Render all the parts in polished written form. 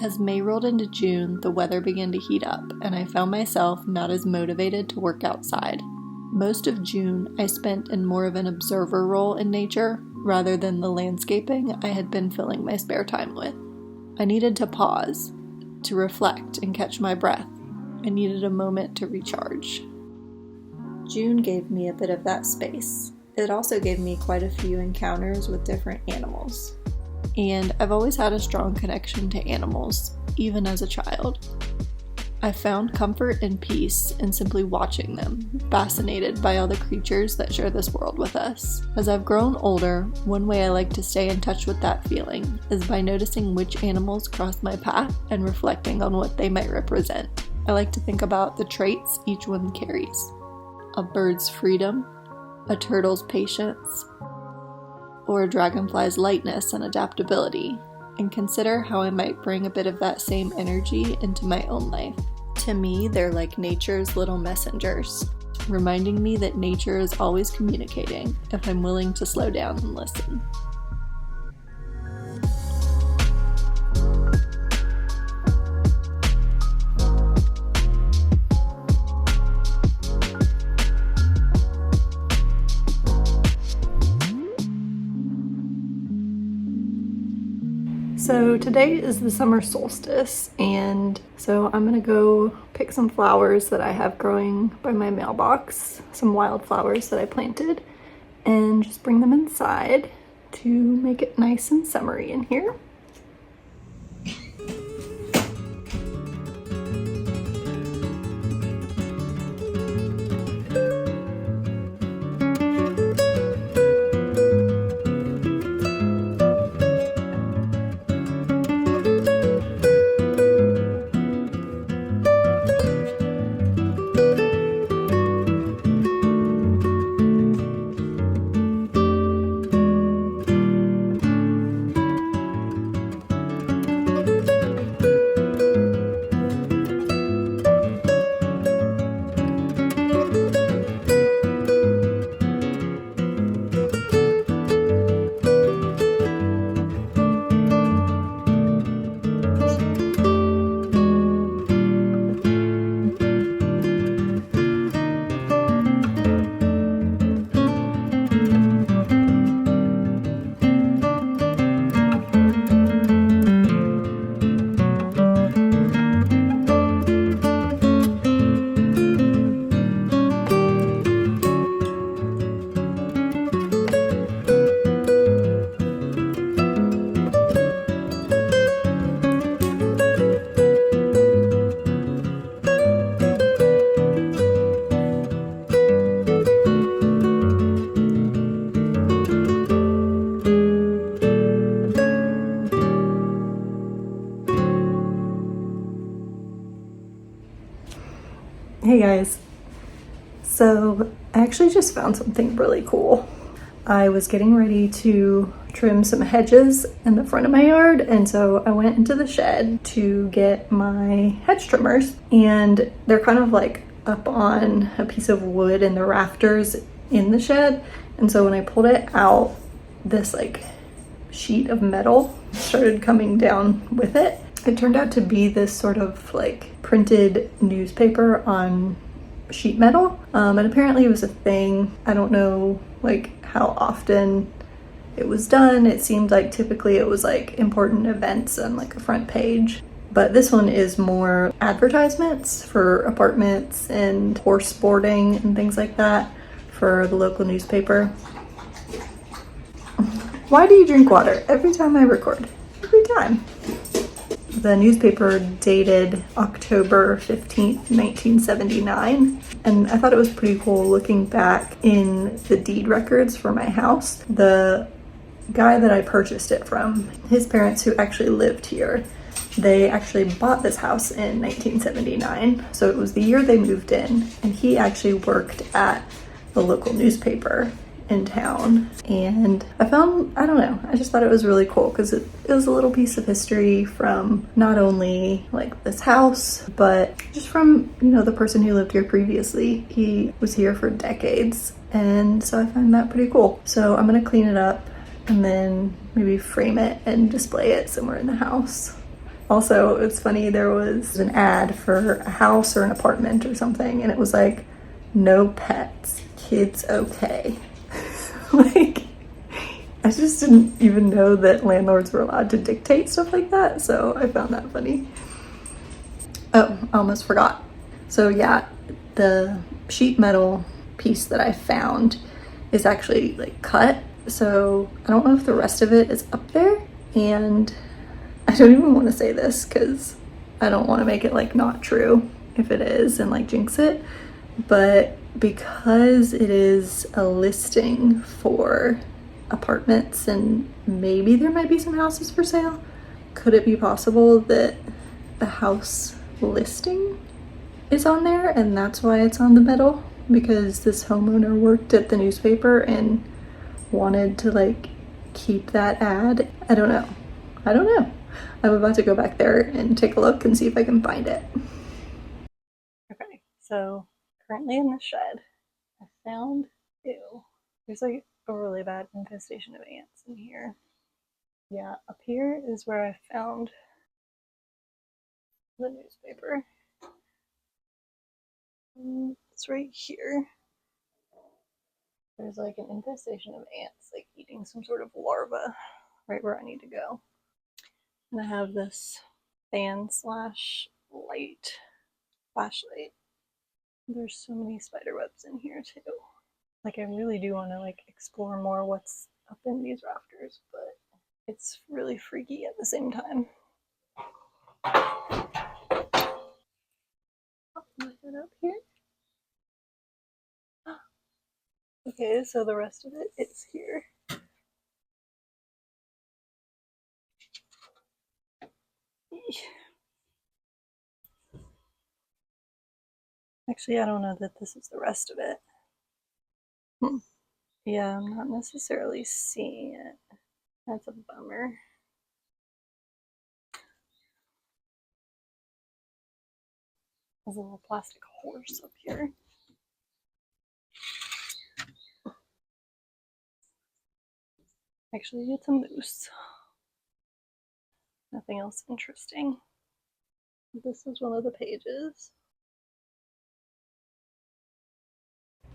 As May rolled into June, the weather began to heat up, and I found myself not as motivated to work outside. Most of June I spent in more of an observer role in nature, rather than the landscaping I had been filling my spare time with. I needed to pause, to reflect and catch my breath. I needed a moment to recharge. June gave me a bit of that space. It also gave me quite a few encounters with different animals. And I've always had a strong connection to animals, even as a child. I found comfort and peace in simply watching them, fascinated by all the creatures that share this world with us. As I've grown older, one way I like to stay in touch with that feeling is by noticing which animals cross my path and reflecting on what they might represent. I like to think about the traits each one carries. A bird's freedom, a turtle's patience, or a dragonfly's lightness and adaptability, and consider how I might bring a bit of that same energy into my own life. To me, they're like nature's little messengers, reminding me that nature is always communicating if I'm willing to slow down and listen. So today is the summer solstice, and so I'm gonna go pick some flowers that I have growing by my mailbox, some wildflowers that I planted, and just bring them inside to make it nice and summery in here. Hey guys, so I actually just found something really cool. I was getting ready to trim some hedges in the front of my yard, and so I went into the shed to get my hedge trimmers, and they're kind of like up on a piece of wood in the rafters in the shed. And so when I pulled it out, this like sheet of metal started coming down with it. It turned out to be this sort of like printed newspaper on sheet metal, and apparently it was a thing. I don't know like how often it was done. It seemed like typically it was like important events on like a front page, but this one is more advertisements for apartments and horse boarding and things like that for the local newspaper. Why do you drink water every time I record? Every time. The newspaper dated October 15th, 1979, and I thought it was pretty cool looking back in the deed records for my house. The guy that I purchased it from, his parents who actually lived here, they actually bought this house in 1979, so it was the year they moved in, and he actually worked at the local newspaper in town. And I don't know, I just thought it was really cool because it was a little piece of history from not only like this house, but just from, you know, the person who lived here previously. He was here for decades, and so I find that pretty cool. So I'm gonna clean it up and then maybe frame it and display it somewhere in the house. Also, it's funny, there was an ad for a house or an apartment or something, and it was like, no pets, kids okay. Like, I just didn't even know that landlords were allowed to dictate stuff like that, so I found that funny. Oh, I almost forgot. So yeah, the sheet metal piece that I found is actually like cut, so I don't know if the rest of it is up there, and I don't even want to say this because I don't want to make it like not true if it is and like jinx it, but because it is a listing for apartments and maybe there might be some houses for sale, could it be possible that the house listing is on there and that's why it's on the metal? Because this homeowner worked at the newspaper and wanted to like keep that ad. I don't know. I'm about to go back there and take a look and see if I can find it. Okay, so currently in the shed, I found, ew, there's like a really bad infestation of ants in here. Yeah, up here is where I found the newspaper. It's right here. There's like an infestation of ants, like eating some sort of larva right where I need to go. And I have this fan slash light flashlight. There's so many spider webs in here too. Like I really do want to like explore more what's up in these rafters, but it's really freaky at the same time. Put it up here. Okay, so the rest of it is here. Actually, I don't know that this is the rest of it. Yeah, I'm not necessarily seeing it. That's a bummer. There's a little plastic horse up here. Actually, it's a moose. Nothing else interesting. This is one of the pages.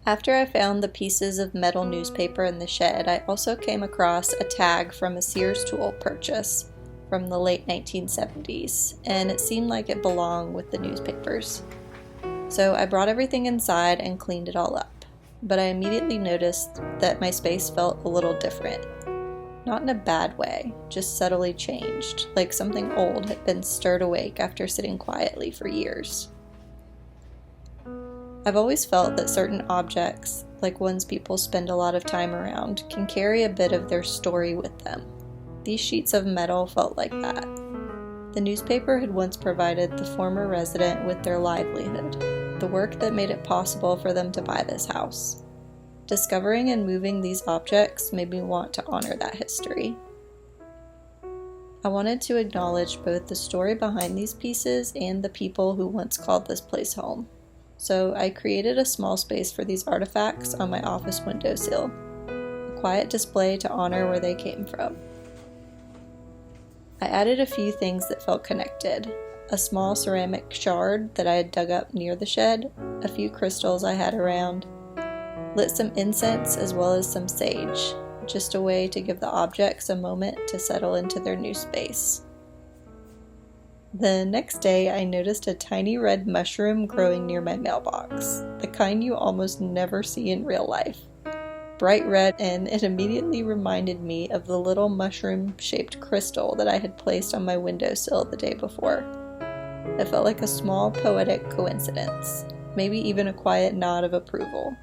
After I found the pieces of metal newspaper in the shed, I also came across a tag from a Sears tool purchase from the late 1970s, and it seemed like it belonged with the newspapers. So I brought everything inside and cleaned it all up, but I immediately noticed that my space felt a little different. Not in a bad way, just subtly changed, like something old had been stirred awake after sitting quietly for years. I've always felt that certain objects, like ones people spend a lot of time around, can carry a bit of their story with them. These sheets of metal felt like that. The newspaper had once provided the former resident with their livelihood, the work that made it possible for them to buy this house. Discovering and moving these objects made me want to honor that history. I wanted to acknowledge both the story behind these pieces and the people who once called this place home. So I created a small space for these artifacts on my office windowsill, a quiet display to honor where they came from. I added a few things that felt connected, a small ceramic shard that I had dug up near the shed, a few crystals I had around, lit some incense as well as some sage, just a way to give the objects a moment to settle into their new space. The next day, I noticed a tiny red mushroom growing near my mailbox, the kind you almost never see in real life. Bright red, and it immediately reminded me of the little mushroom-shaped crystal that I had placed on my windowsill the day before. It felt like a small poetic coincidence, maybe even a quiet nod of approval.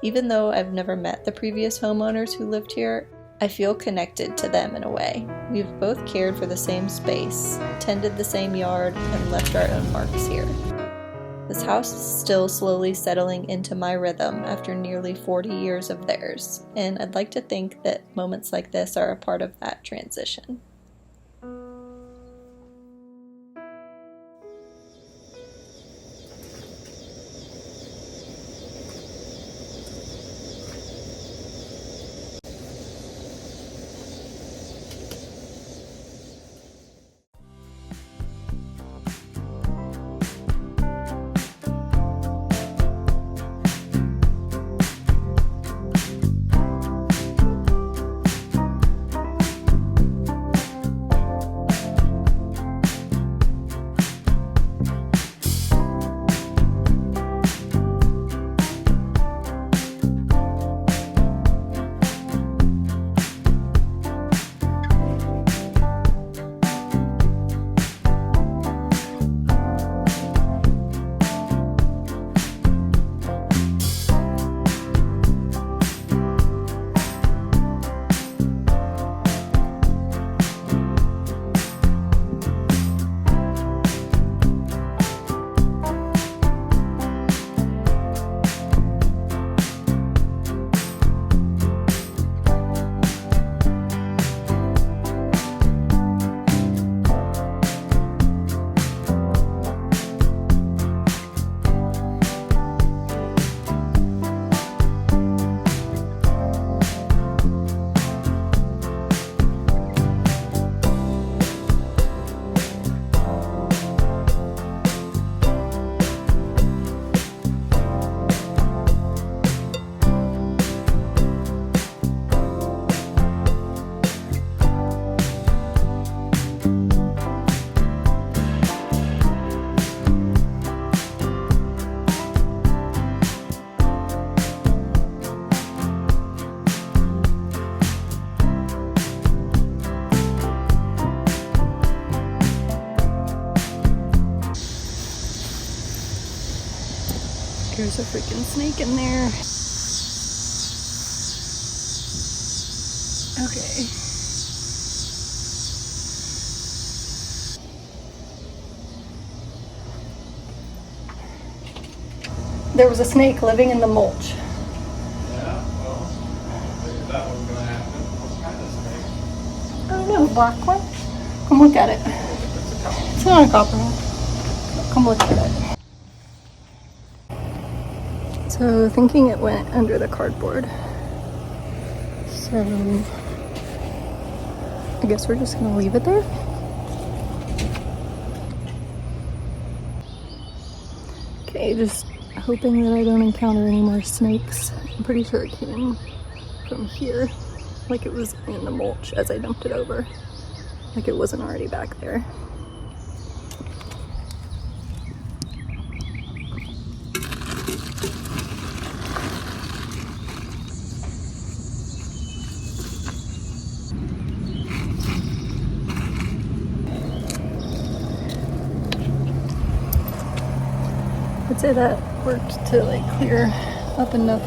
Even though I've never met the previous homeowners who lived here, I feel connected to them in a way. We've both cared for the same space, tended the same yard, and left our own marks here. This house is still slowly settling into my rhythm after nearly 40 years of theirs, and I'd like to think that moments like this are a part of that transition. There's a freaking snake in there. Okay. There was a snake living in the mulch. Yeah, well, I figured that was gonna happen. What kind of snake? I don't know, black one? Come look at it. It's not a copperhead. Come look at it. So thinking it went under the cardboard. So I guess we're just gonna leave it there. Okay, just hoping that I don't encounter any more snakes. I'm pretty sure it came from here, like it was in the mulch as I dumped it over, like it wasn't already back there. I'd say that worked to like clear up enough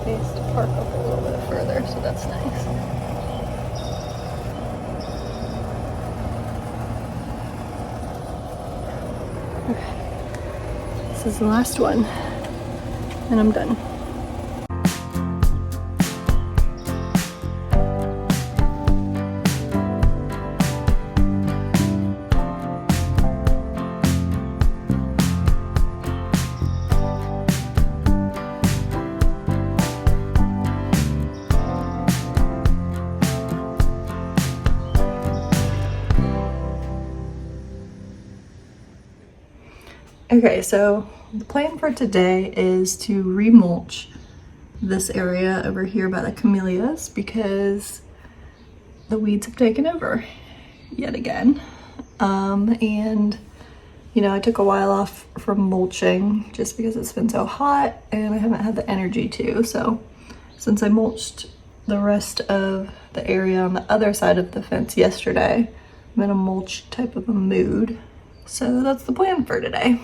space to park up a little bit further, so that's nice. Okay. This is the last one, and I'm done. Okay, so the plan for today is to remulch this area over here by the camellias because the weeds have taken over yet again. And you know, I took a while off from mulching just because it's been so hot and I haven't had the energy to. So since I mulched the rest of the area on the other side of the fence yesterday, I'm in a mulch type of a mood. So that's the plan for today.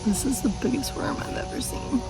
This is the biggest worm I've ever seen.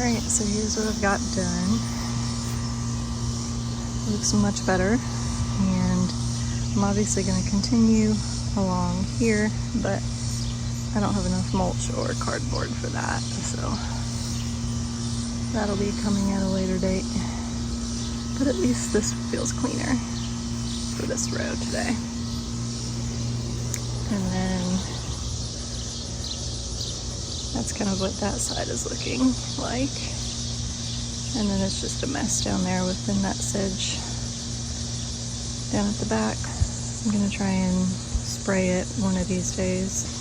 Alright, so here's what I've got done. Looks much better, and I'm obviously going to continue along here, but I don't have enough mulch or cardboard for that, so that'll be coming at a later date. But at least this feels cleaner for this row today. And then that's kind of what that side is looking like. And then it's just a mess down there with the nut sedge down at the back. I'm gonna try and spray it one of these days.